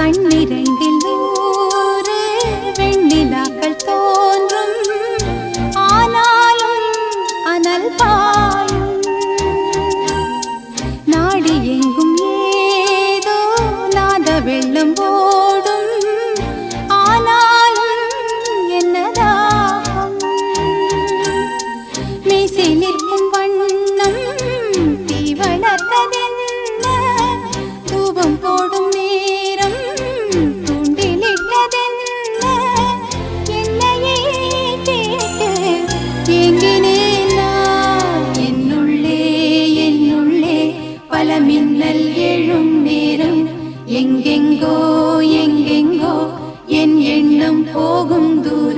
கண்ணிரண்டில் நூறு வெண்ணிலாக்கள் தோன்றும், ஆனாலும் அனல் பாயும். நாடி எங்கும் ஏதோ நாத வெள்ளம் ஓடும், ஆனாலும் என்னதாகும். மீசை நிற்கும் வண்ணம் தீ வளர்த்ததென்ன, தூபம் போடும் நேரம் தூண்டிலிட்டதென்ன. என்னையே கேட்டு ஏங்கினேன் நான். என்னுள்ளே பல மின்னல் எழும் நேரம், எங்கெங்கோ என் எண்ணம் போகும் தூரம்.